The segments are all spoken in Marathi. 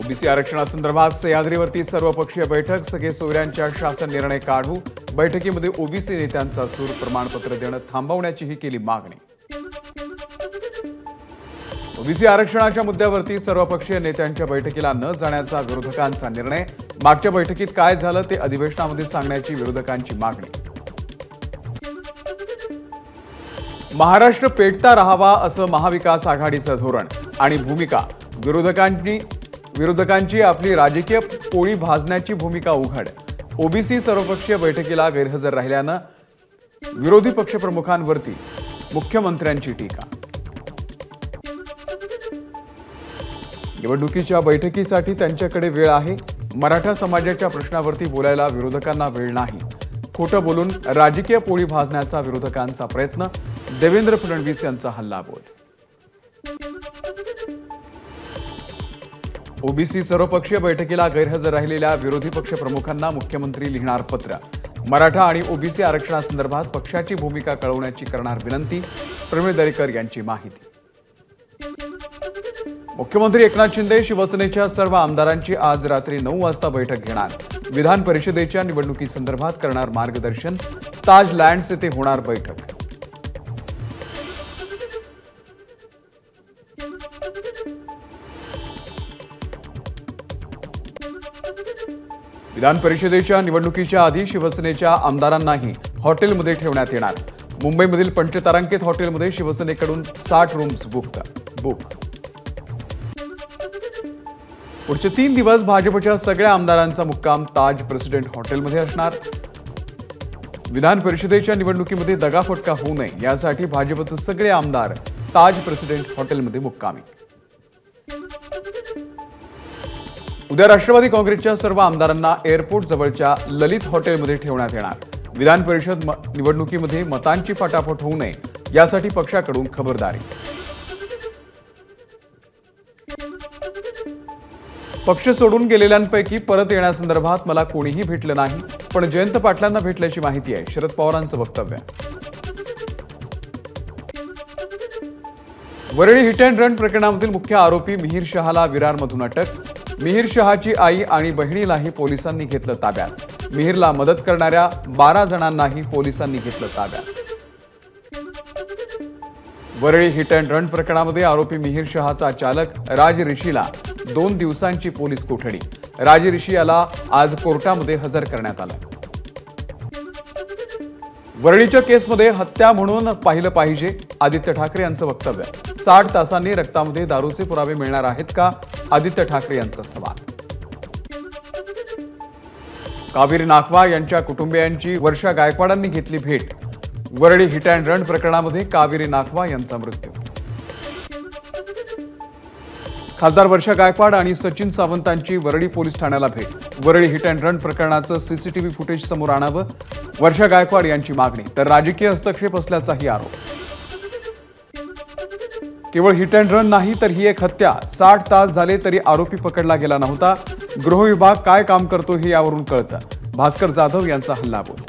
ओबीसी आरक्षणासंदर्भात सह्याद्रीवरती सर्वपक्षीय बैठक, सगळे सोयऱ्यांच्या शासन निर्णय काढू। बैठकीमध्ये ओबीसी नेत्यांचा सूर, प्रमाणपत्र देणं थांबवण्याचीही केली मागणी। ओबीसी आरक्षणाच्या मुद्द्यावरती सर्वपक्षीय नेत्यांच्या बैठकीला न जाण्याचा विरोधकांचा निर्णय। मागच्या बैठकीत काय झालं ते अधिवेशनामध्ये सांगण्याची विरोधकांची मागणी। महाराष्ट्र पेटता राहावा असं महाविकास आघाडीचं धोरण आणि भूमिका। विरोधकांची आपली राजकीय पोळी भाजण्याची भूमिका उघड। ओबीसी सर्वपक्षीय बैठकीला गैरहजर राहिल्यानं विरोधी पक्षप्रमुखांवरती मुख्यमंत्र्यांची टीका। निवडणुकीच्या बैठकीसाठी त्यांच्याकडे वेळ आहे। मराठा समाजाच्या प्रश्नावरती बोलायला विरोधकांना वेळ नाही। खोटं बोलून राजकीय पोळी भाजण्याचा विरोधकांचा प्रयत्न। देवेंद्र फडणवीस यांचा हल्लाबोल। ओबीसी सर्वपक्षीय बैठकीला गैरहजर राहिलेल्या विरोधी पक्षप्रमुखांना मुख्यमंत्री लिहिणार पत्र। मराठा आणि ओबीसी आरक्षणासंदर्भात पक्षाची भूमिका कळवण्याची करणार विनंती। प्रवीण दरेकर यांची माहिती। मुख्यमंत्री एकनाथ शिंदे शिवसेनेच्या सर्व आमदारांची आज रात्री 9 वाजता बैठक घेणार। विधान परिषदेच्या निवडणुकीसंदर्भात करणार मार्गदर्शन। ताज लँड्स येथे होणार बैठक। विधान परिषदेच्या निवडणुकीच्या आधी शिवसेनेच्या आमदारांनाही हॉटेलमध्ये ठेवण्यात येणार। मुंबईमधील पंचतारांकित हॉटेलमध्ये शिवसेनेकडून 60 रूम्स बुक। पुढचे 3 दिवस भाजपच्या सगळ्या आमदारांचा मुक्काम ताज प्रेसिडेंट हॉटेलमध्ये असणार। विधान परिषदेच्या निवडणुकीमध्ये दगाफटका होऊ नये यासाठी भाजपचे सगळे आमदार ताज प्रेसिडेंट हॉटेलमध्ये मुक्कामी। उद्या राष्ट्रवादी काँग्रेसच्या सर्व आमदारांना एअरपोर्ट जवळच्या ललित हॉटेलमध्ये ठेवण्यात येणार। विधान परिषद निवडणुकीमध्ये मतांची फाटाफट होऊ नये यासाठी पक्षाकडून खबरदारी। पक्ष सोडून गेलेल्यांपैकी परत येण्यासंदर्भात मला कोणीही भेटलं नाही, पण जयंत पाटलांना भेटल्याची माहिती आहे। शरद पवारांचं वक्तव्य। वरळी हिट अँड रन प्रकरणामधील मुख्य आरोपी मिहीर शहाला विरारमधून अटक। मिहीर शहाची आई आणि बहिणीलाही पोलिसांनी घेतलं ताब्यात। मिहीरला मदत करणाऱ्या 12 जणांनाही पोलिसांनी घेतलं ताब्यात। वरळी हिट अँड रन प्रकरणामध्ये आरोपी मिहीर शहाचा चालक राज ऋषीला 2 दिवसांची पोलीस कोठडी। राज ऋषी याला आज कोर्टामध्ये हजर करण्यात आलं। वरळीच्या केसमध्ये हत्या म्हणून पाहिलं पाहिजे, आदित्य ठाकरे यांचं वक्तव्य। 60 तासांनी रक्तामध्ये दारूचे पुरावे मिळणार आहेत का, आदित्य ठाकरे यांचा सवाल। कावेरी नाखवा यांच्या कुटुंबियांची वर्षा गायकवाडांनी घेतली भेट। वरळी हिट अँड रन प्रकरणामध्ये कावेरी नाखवा यांचा मृत्यू। खासदार वर्षा गायकवाड आणि सचिन सावंतांची वरळी पोलीस ठाण्याला भेट। वरळी हिट अँड रन प्रकरणाचं सीसीटीव्ही फुटेज समोर आणावं, वर्षा गायकवाड यांची मागणी। तर राजकीय हस्तक्षेप असल्याचाही आरोप। केवळ हिट अँड रन नाही तर ही एक हत्या। 60 तास झाले तरी आरोपी पकडला गेला नव्हता। गृह विभाग काय काम करतो हे यावरून कळतं। भास्कर जाधव यांचा हल्लाबोल।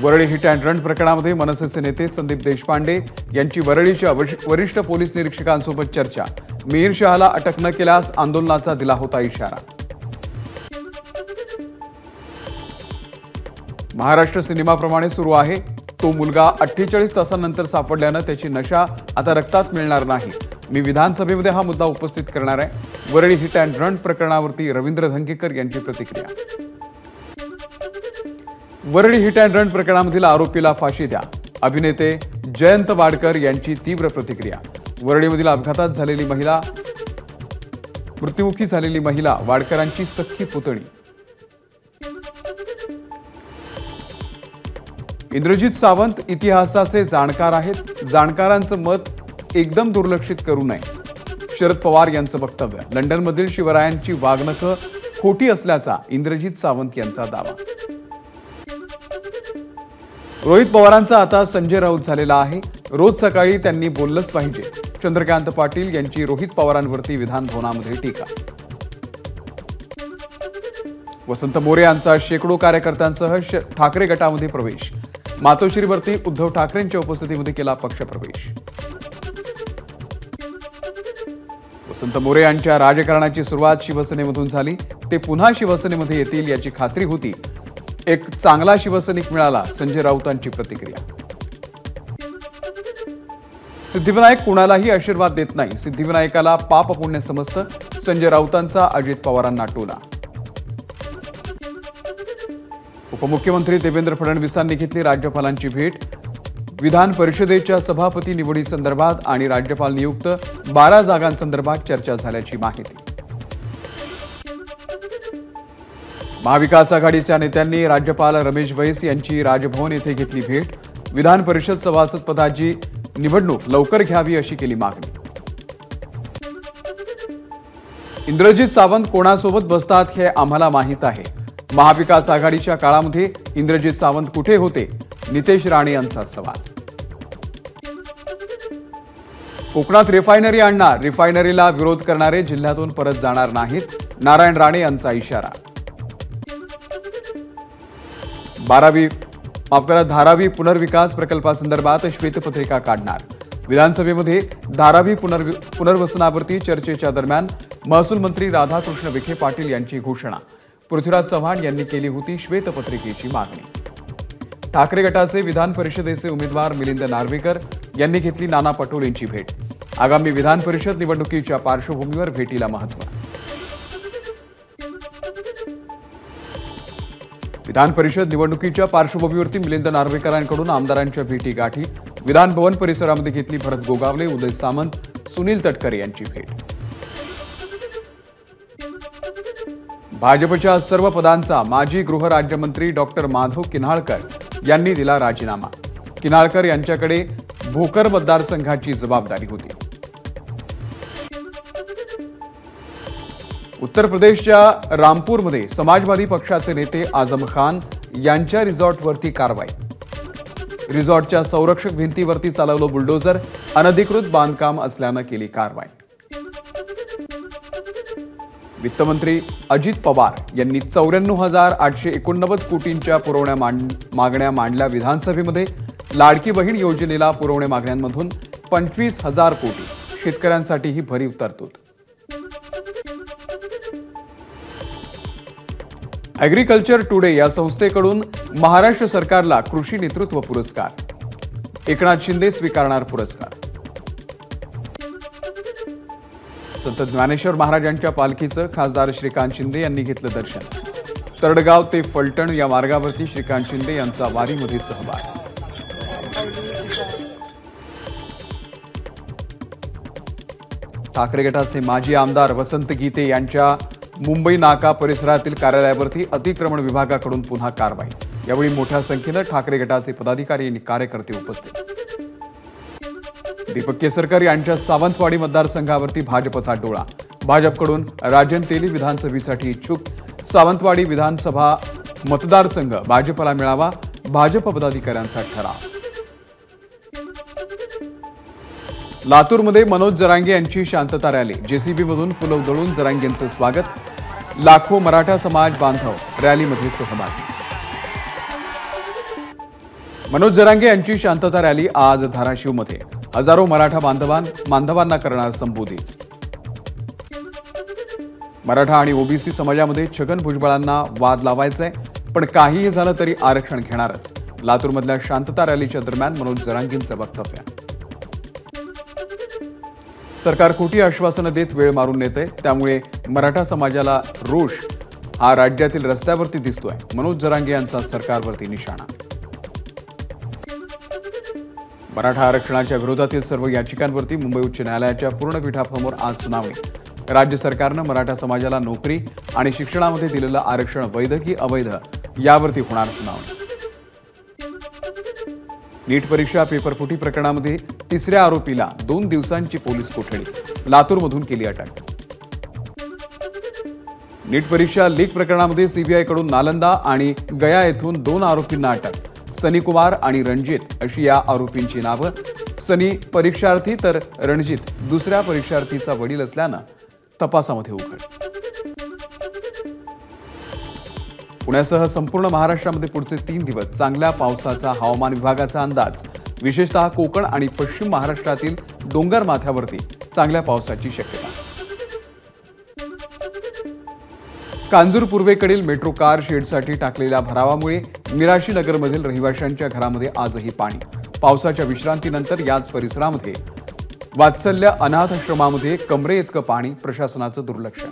वरळी हिट अँड रन प्रकरणामध्ये मनसेचे नेते संदीप देशपांडे यांची वरळीच्या वरिष्ठ पोलीस निरीक्षकांसोबत चर्चा। मिहीर शहाला अटक न केल्यास आंदोलनाचा दिला होता इशारा। महाराष्ट्र सिनेमाप्रमाणे सुरू आहे। तो मुलगा 48 तासांनंतर सापडल्यानं त्याची नशा आता रक्तात मिळणार नाही। मी विधानसभेमध्ये हा मुद्दा उपस्थित करणार आहे। वरळी हिट अँड रन प्रकरणावरती रवींद्र धंगेकर यांची प्रतिक्रिया। वरळी हिट अँड रन प्रकरणामधील आरोपीला फाशी द्या, अभिनेते जयंत वाडकर यांची तीव्र प्रतिक्रिया। वरळीमधील अपघातात झालेली मृत्युमुखी झालेली महिला वाडकरांची सख्खी पुतणी। इंद्रजित सावंत इतिहासाचे जाणकार आहेत। जाणकारांचं मत एकदम दुर्लक्षित करू नये, शरद पवार यांचं वक्तव्य। लंडनमधील शिवरायांची वागणुकं खोटी असल्याचा इंद्रजित सावंत यांचा दावा। रोहित पवारांचा आता संजय राऊत झालेला आहे। रोज सकाळी त्यांनी बोललंच पाहिजे। चंद्रकांत पाटील यांची रोहित पवारांवरती विधान भवनामध्ये टीका। वसंत मोरे यांचा शेकडो कार्यकर्त्यांसह ठाकरे गटामध्ये प्रवेश। मातोश्रीवरती उद्धव ठाकरेंच्या उपस्थितीमध्ये केला पक्षप्रवेश। संत मोरे यांच्या राजकारणाची सुरुवात शिवसेनेमधून झाली. ते पुन्हा शिवसेनेमध्ये येतील याची खात्री होती. एक चांगला शिवसैनिक मिळाला, संजय राऊतांची प्रतिक्रिया. सिद्धिविनायक कुणालाही आशीर्वाद देत नाही. सिद्धिविनायकाला पाप पुण्य समजतं. संजय राऊतांचा अजित पवारांना टोला. उपमुख्यमंत्री देवेंद्र फडणवीसांनी घेतली राज्यपालांची भेट. विधान परिषदेच्या सभापती निवडीसंदर्भात आणि राज्यपाल नियुक्त 12 जागांसंदर्भात चर्चा झाल्याची माहिती. महाविकास आघाडीच्या नेत्यांनी राज्यपाल रमेश बैस यांची राजभवन येथे घेतली भेट. विधान परिषद सभासद पदाची निवडणूक लवकर घ्यावी अशी केली मागणी. इंद्रजित सावंत कोणासोबत बसतात हे आम्हाला माहीत आहे. महाविकास आघाडीच्या काळामध्ये इंद्रजित सावंत कुठे होते? नितेश राणे यांचा सवाल. कोकणात रिफायनरी आणणार. रिफायनरीला विरोध करणारे जिल्ह्यातून परत जाणार नाहीत. नारायण राणे यांचा इशारा. धारावी पुनर्विकास प्रकल्पासंदर्भात श्वेतपत्रिका काढणार. विधानसभेमध्ये धारावी पुनर्वसनावरती चर्चेच्या दरम्यान महसूल मंत्री राधाकृष्ण विखे पाटील यांची घोषणा. पृथ्वीराज चव्हाण यांनी केली होती श्वेतपत्रिकेची मागणी. ठाकरे गटाचे विधान परिषदेचे उमेदवार मिलिंद नार्वेकर यांनी घेतली नाना पटोलेंची भेट. आगामी विधान परिषद निवडणुकीच्या पार्श्वभूमीवर भेटीला महत्त्व. विधान परिषद निवडणुकीच्या पार्श्वभूमीवरती मिलिंद नार्वेकरांकडून आमदारांच्या भेटी गाठी. विधान भवन परिसरामध्ये घेतली भरत गोगावले, उदय सामंत, सुनील तटकरे यांची भेट. भाजपच्या सर्व पदांचा माजी गृहराज्यमंत्री डॉक्टर माधव किन्हाळकर यांनी दिला राजीनामा. किन्हाळकर यांच्याकडे भोकर मतदारसंघाची जबाबदारी होती. उत्तर प्रदेशच्या रामपूरमध्ये समाजवादी पक्षाचे नेते आझम खान यांच्या रिसॉर्टवरती कारवाई. रिसॉर्टच्या संरक्षक भिंतीवरती चालवलं बुलडोझर. अनधिकृत बांधकाम असल्यानं केली कारवाई. वित्तमंत्री अजित पवार यांनी 94,889 कोटींच्या पुरवण्या मागण्या मांडल्या विधानसभेमध्ये. लाडकी बहीण योजनेला पुरवण्या मागण्यांमधून 25,000 कोटी. शेतकऱ्यांसाठी ही भरीव तरतूद. ॲग्रिकल्चर टुडे या संस्थेकडून महाराष्ट्र सरकारला कृषी नेतृत्व पुरस्कार. एकनाथ शिंदे स्वीकारणार पुरस्कार. संत ज्ञानेश्वर महाराजांच्या पालखीचं खासदार श्रीकांत शिंदे यांनी घेतलं दर्शन. तरडगाव ते फलटण या मार्गावरती श्रीकांत शिंदे यांचा वारीमध्ये सहभाग. ठाकरे गटाचे माजी आमदार वसंत गीते यांच्या मुंबई नाका परिसरातील कार्यालयावरती अतिक्रमण विभागाकडून पुन्हा कारवाई. यावेळी मोठ्या संख्येनं ठाकरे गटाचे पदाधिकारी आणि कार्यकर्ते उपस्थित. दीपक केसरकर यांच्या सावंतवाडी मतदारसंघावरती भाजपचा डोळा. भाजपकडून राजन तेली विधानसभेसाठी इच्छुक. सावंतवाडी विधानसभा मतदारसंघ भाजपला मिळावा, भाजप पदाधिकाऱ्यांचा ठराव. लातूरमध्ये मनोज जरांगे यांची शांतता रॅली. जेसीबीमधून फुलं उधळून जरांगेंचं स्वागत. लाखो मराठा समाज बांधव रॅलीमध्ये सहभागी. मनोज जरांगे यांची शांतता रॅली आज धाराशिवमध्ये. हजारो मराठा बांधवांना करणार संबोधित. मराठा आणि ओबीसी समाजामध्ये छगन भुजबळांना वाद लावायचाय, पण काहीही झालं तरी आरक्षण घेणारच. लातूरमधल्या शांतता रॅलीच्या दरम्यान मनोज जरांगेंचं वक्तव्य. सरकार खोटी आश्वासनं देत वेळ मारून नेतंय, त्यामुळे मराठा समाजाला रोष हा राज्यातील रस्त्यावरती दिसतोय. मनोज जरांगे यांचा सरकारवरती निशाणा. मराठा आरक्षणाच्या विरोधातील सर्व याचिकांवरती मुंबई उच्च न्यायालयाच्या पूर्णपीठासमोर आज सुनावणी. राज्य सरकारनं मराठा समाजाला नोकरी आणि शिक्षणामध्ये दिलेलं आरक्षण वैध की अवैध यावरती होणार सुनावणी. नीट परीक्षा पेपरफुटी प्रकरणामध्ये तिसऱ्या आरोपीला 2 दिवसांची पोलीस कोठडी. लातूरमधून केली अटक. नीट परीक्षा लीक प्रकरणामध्ये सीबीआयकडून नालंदा आणि गया येथून 2 आरोपींना अटक. सनी कुमार आणि रणजित अशी या आरोपींची नावं. सनी परीक्षार्थी तर रणजित दुसऱ्या परीक्षार्थीचा वडील असल्यानं तपासामध्ये उघड. पुण्यासह संपूर्ण महाराष्ट्रामध्ये पुढचे 3 दिवस चांगल्या पावसाचा हवामान विभागाचा अंदाज. विशेषतः कोकण आणि पश्चिम महाराष्ट्रातील डोंगर माथ्यावरती चांगल्या पावसाची शक्यता. कांजूर पूर्वेकडील मेट्रो कार शेडसाठी टाकलेल्या भरावामुळे मिराशी नगरमधील रहिवाशांच्या घरामध्ये आजही पाणी. पावसाच्या विश्रांतीनंतर याच परिसरामध्ये वात्सल्य अनाथ आश्रमामध्ये कमरे इतकं पाणी. प्रशासनाचं दुर्लक्ष.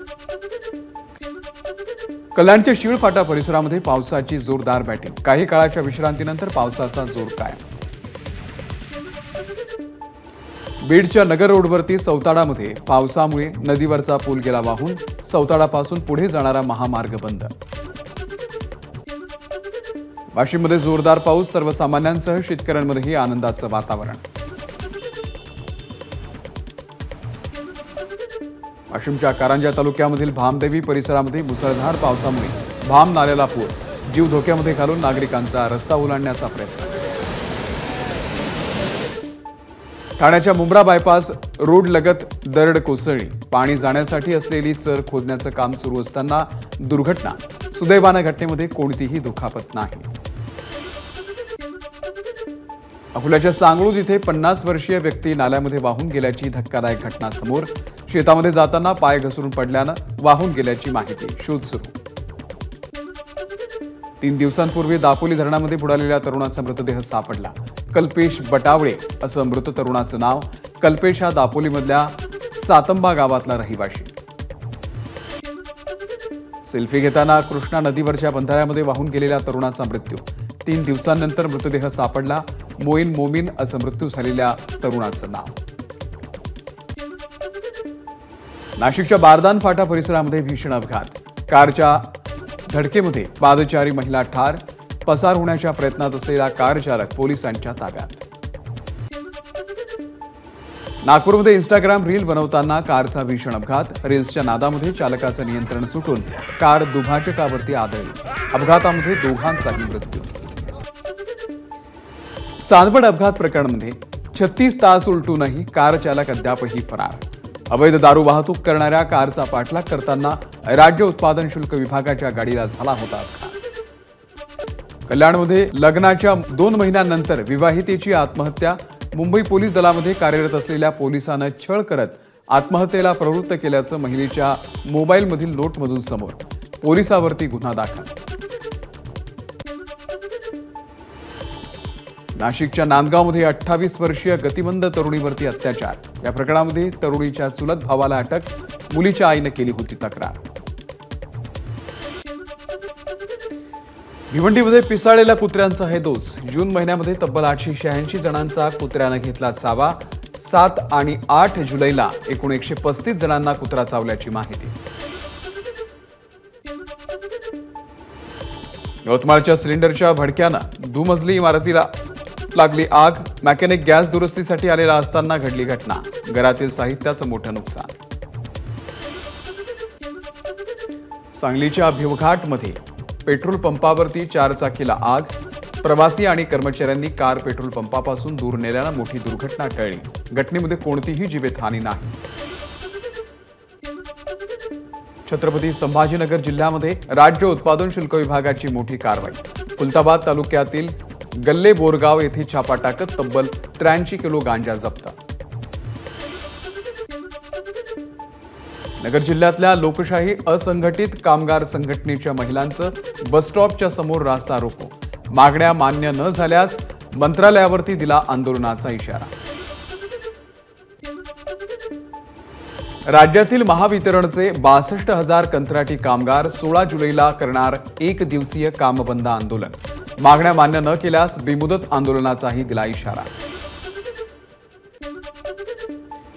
कल्याणच्या शिळफाटा परिसरामध्ये पावसाची जोरदार बॅटिंग. काही काळाच्या विश्रांतीनंतर पावसाचा जोर कायम. बीडच्या नगर रोडवरती सौताडामध्ये पावसामुळे नदीवरचा पूल गेला वाहून. सौताडापासून पुढे जाणारा महामार्ग बंद. वाशिममध्ये जोरदार पाऊस. सर्वसामान्यांसह शेतकऱ्यांमध्येही आनंदाचं वातावरण. वाशिमच्या कारंजा तालुक्यामधील भामदेवी परिसरामध्ये मुसळधार पावसामुळे भाम नाल्याला पूर. जीव धोक्यामध्ये घालून नागरिकांचा रस्ता ओलांडण्याचा प्रयत्न. ठाण्याच्या मुंब्रा बायपास रोड लगत दरड कोसळली. पाणी जाण्यासाठी असलेली चर खोदण्याचं काम सुरू असताना दुर्घटना. सुदैवानं घटनेमध्ये कोणतीही दुखापत नाही. अकोल्याच्या सांगळूद इथे 50 वर्षीय व्यक्ती नाल्यामध्ये वाहून गेल्याची धक्कादायक घटना समोर. शेतामध्ये जाताना पाय घसरून पडल्यानं वाहून गेल्याची माहिती. शोध सुरू. 3 दिवसांपूर्वी दापोली धरणामध्ये बुडालेल्या तरुणाचा मृतदेह सापडला. कल्पेश बटावळे असं मृत तरुणाचं नाव. कल्पेश हा दापोलीमधल्या सातंबा गावातला रहिवाशी. सेल्फी घेताना कृष्णा नदीवरच्या बंधाऱ्यामध्ये वाहून गेलेल्या तरुणाचा मृत्यू. 3 दिवसांनंतर मृतदेह सापडला. मोईन मोमीन असं मृत्यू झालेल्या तरुणाचं नाव. नाशिकच्या बारदान फाटा परिसरामध्ये भीषण अपघात. कारच्या धडकेमध्ये पादचारी महिला ठार. पसार होण्याच्या प्रयत्नात असलेला कार चालक पोलिसांच्या ताब्यात. नागपूरमध्ये इंस्टाग्राम रील बनवताना कारचा भीषण अपघात. रील्सच्या नादामध्ये चालकाचं नियंत्रण सुटून कार दुभाजकावरती आदळली. अपघातामध्ये दोघांचाही मृत्यू. चांदवड अपघात प्रकरणामध्ये 36 तास उलटूनही कार चालक अद्यापही फरार. अवैध दारू वाहतूक करणाऱ्या कारचा पाठलाग करताना राज्य उत्पादन शुल्क विभागाच्या गाडीला झाला होता अपघात. कल्याणमध्ये लग्नाच्या 2 महिन्यांनंतर विवाहितेची आत्महत्या. मुंबई पोलीस दलामध्ये कार्यरत असलेल्या पोलिसांनं छळ करत आत्महत्येला प्रवृत्त केल्याचं महिलेच्या मोबाईलमधील नोटमधून समोर. पोलिसावरती गुन्हा दाखल. नाशिकच्या नांदगावमध्ये 28 वर्षीय गतिमंद तरुणीवरती अत्याचार. या प्रकरणामध्ये तरुणीच्या चुलत भावाला अटक. मुलीच्या आईने केली होती तक्रार. भिवंडीमध्ये पिसाळलेल्या कुत्र्यांचा हे दोष. जून महिन्यामध्ये तब्बल 886 जणांचा कुत्र्यानं घेतला चावा. 7 आणि 8 जुलैला एकूण 135 जणांना कुत्रा चावल्याची माहिती. यवतमाळच्या सिलेंडरच्या भडक्यानं दुमजली इमारतीला लागली आग. मेकॅनिक गॅस दुरुस्तीसाठी आलेला असताना घडली घटना. घरातील साहित्याचं मोठं नुकसान. सांगलीच्या भिवघाटमध्ये पेट्रोल पंपावरती 4 चाकीला आग. प्रवासी आणि कर्मचाऱ्यांनी कार पेट्रोल पंपापासून दूर नेल्यानं मोठी दुर्घटना टळली. घटनेमध्ये कोणतीही जीवितहानी नाही. छत्रपती संभाजीनगर जिल्ह्यामध्ये राज्य उत्पादन शुल्क विभागाची मोठी कारवाई. खुलताबाद तालुक्यातील गल्ले बोरगाव येथे छापा टाकत तब्बल 83 किलो गांजा जप्त. नगर जिल्ह्यातल्या लोकशाही असंघटित कामगार संघटनेच्या महिलांचं बसस्टॉपच्या समोर रास्ता रोको. मागण्या मान्य न झाल्यास मंत्रालयावरती दिला आंदोलनाचा इशारा. राज्यातील महावितरणचे 62,000 कंत्राटी कामगार 16 जुलैला करणार 1 दिवसीय कामबंद आंदोलन. मागण्या मान्य न केल्यास बेमुदत आंदोलनाचाही दिला इशारा.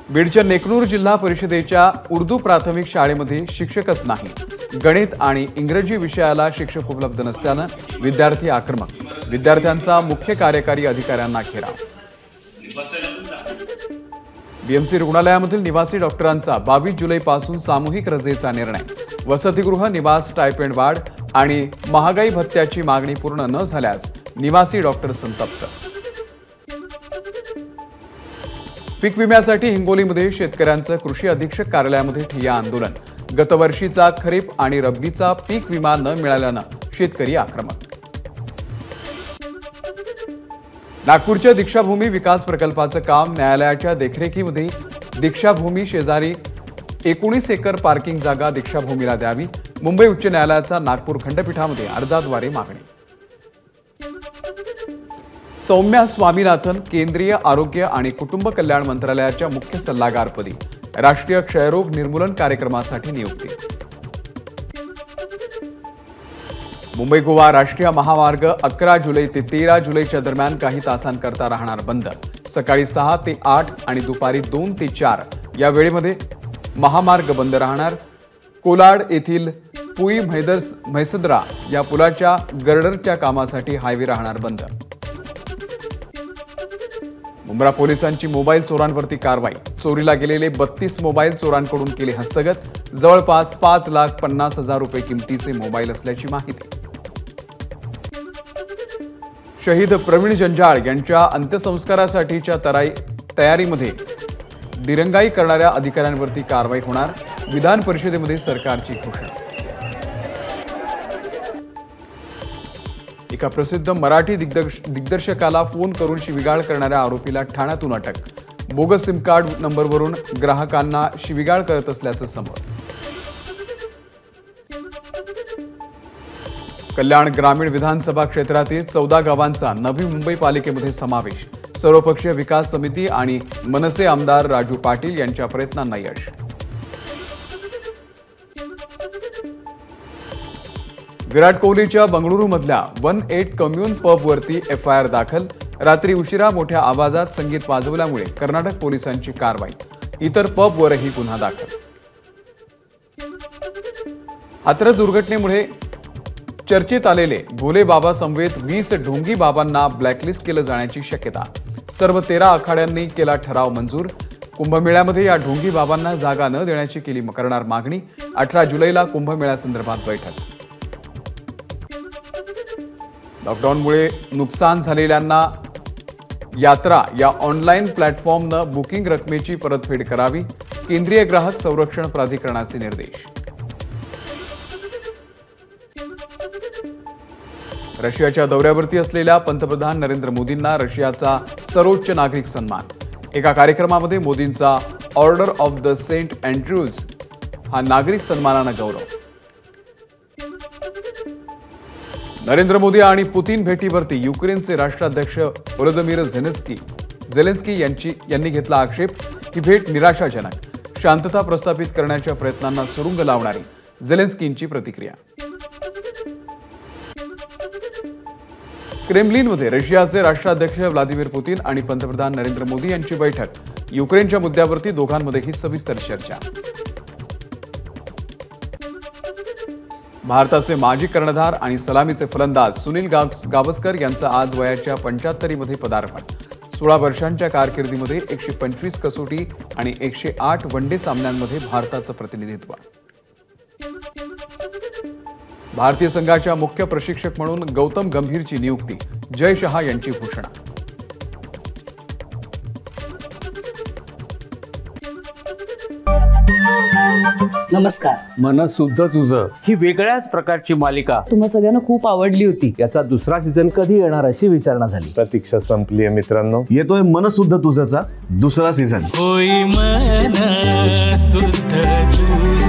बीडच्या नेकनूर जिल्हा परिषदेच्या उर्दू प्राथमिक शाळेमध्ये शिक्षकच नाही. गणित आणि इंग्रजी विषयाला शिक्षक उपलब्ध नसल्यानं विद्यार्थी आक्रमक. विद्यार्थ्यांचा मुख्य कार्यकारी अधिकाऱ्यांना घेराव. बीएमसी रुग्णालयामधील निवासी डॉक्टरांचा 22 जुलैपासून सामूहिक रजेचा निर्णय. वसतिगृह, निवास, स्टायपेंड वाढ आणि महागाई भत्त्याची मागणी पूर्ण न झाल्यास निवासी डॉक्टर संतप्त. पीक विम्यासाठी हिंगोलीमध्ये शेतकऱ्यांचं कृषी अधीक्षक कार्यालयामध्ये ठिय्या आंदोलन. गतवर्षीचा खरीप आणि रब्बीचा पीक विमा न मिळाल्यानं शेतकरी आक्रमक. नागपूरच्या दीक्षाभूमी विकास प्रकल्पाचं काम न्यायालयाच्या देखरेखीमध्ये. दीक्षाभूमी शेजारी 19 एकर पार्किंग जागा दीक्षाभूमीला द्यावी. मुंबई उच्च न्यायालयाचा नागपूर खंडपीठामध्ये अर्जाद्वारे मागणी. सौम्या स्वामीनाथन केंद्रीय आरोग्य आणि कुटुंब कल्याण मंत्रालयाच्या मुख्य सल्लागारपदी, राष्ट्रीय क्षयरोग निर्मूलन कार्यक्रमासाठी नियुक्ती. मुंबई गोवा राष्ट्रीय महामार्ग 11 जुलै ते 13 जुलैच्या दरम्यान काही तासांकरता राहणार बंद. सकाळी 6 ते 8 आणि दुपारी 2 ते 4 या वेळेमध्ये महामार्ग बंद राहणार. कोलाड येथील पुई म्हैसदरा या पुलाच्या गर्डरच्या कामासाठी हायवे राहणार बंद. मुंब्रा पोलिसांची मोबाईल चोरांवरती कारवाई. चोरीला गेलेले 32 मोबाईल चोरांकडून केले हस्तगत. जवळपास 5,50,000 रुपये किमतीचे मोबाईल असल्याची माहिती. शहीद प्रवीण जंजाळ यांच्या अंत्यसंस्कारासाठीच्या तयारीमध्ये दिरंगाई करणाऱ्या अधिकाऱ्यांवरती कारवाई होणार. विधान परिषदेमध्ये सरकारची घोषणा. एका प्रसिद्ध मराठी दिग्दर्शकाला फोन करून शिवीगाळ करणाऱ्या आरोपीला ठाण्यातून अटक. बोगस सिम कार्ड नंबरवरून ग्राहकांना शिवीगाळ करत असल्याचं समोर. कल्याण ग्रामीण विधानसभा क्षेत्रातील 14 गावांचा नवी मुंबई पालिकेमध्ये समावेश. सर्वपक्षीय विकास समिती आणि मनसे आमदार राजू पाटील यांच्या प्रयत्नांना यश. विराट कोहलीच्या बंगळुरूमधल्या 18 कम्युन पबवरती FIR दाखल. रात्री उशिरा मोठ्या आवाजात संगीत वाजवल्यामुळे कर्नाटक पोलिसांची कारवाई. इतर पबवरही गुन्हा दाखल. हाथरस दुर्घटनेमुळे चर्चेत आलेले भोले बाबा समवेत 20 ढोंगी बाबांना ब्लॅकलिस्ट केलं जाण्याची शक्यता. सर्व 13 आखाड्यांनी केला ठराव मंजूर. कुंभमेळ्यामध्ये या ढोंगी बाबांना जागा न देण्याची करणार मागणी. 18 जुलैला कुंभमेळ्यासंदर्भात बैठक. लॉकडाऊनमुळे नुकसान झालेल्यांना यात्रा या ऑनलाईन प्लॅटफॉर्मनं बुकिंग रकमेची परतफेड करावी. केंद्रीय ग्राहक संरक्षण प्राधिकरणाचे निर्देश. रशियाच्या दौऱ्यावरती असलेल्या पंतप्रधान नरेंद्र मोदींना रशियाचा सर्वोच्च नागरिक सन्मान. एका कार्यक्रमामध्ये मोदींचा order of the Saint Andrews हा नागरिक सन्मानानं गौरव. नरेंद्र मोदी आणि पुतीन भेटीवरती युक्रेनचे राष्ट्राध्यक्ष व्लोदिमीर झेलेन्स्की यांनी घेतला आक्षेप. ही भेट निराशाजनक, शांतता प्रस्थापित करण्याच्या प्रयत्नांना सुरुंग लावणारी झेलेन्स्कींची प्रतिक्रिया. क्रेमलिनमध्ये रशियाचे राष्ट्राध्यक्ष व्लादिमीर पुतीन आणि पंतप्रधान नरेंद्र मोदी यांची बैठक. युक्रेनच्या मुद्द्यावरती दोघांमध्येही सविस्तर चर्चा. भारताचे माजी कर्णधार आणि सलामीचे फलंदाज सुनील गावस्कर यांचं आज वयाच्या 75मध्ये पदार्पण. 16 वर्षांच्या कारकिर्दीमध्ये 125 कसोटी आणि 108 वनडे सामन्यांमध्ये भारताचं प्रतिनिधित्व. भारतीय संघाच्या मुख्य प्रशिक्षक म्हणून गौतम गंभीरची नियुक्ती. जय शहा यांची घोषणा. नमस्कार. मन सुद्धा तुझं ही वेगळ्याच प्रकारची मालिका तुम्हा सगळ्यांना खूप आवडली होती. याचा दुसरा सीझन कधी येणार अशी विचारणा झाली. प्रतीक्षा संपली आहे मित्रांनो. येतोय मन सुद्धा तुझाचा दुसरा सीझन. होय मन सुद्धा तुझं.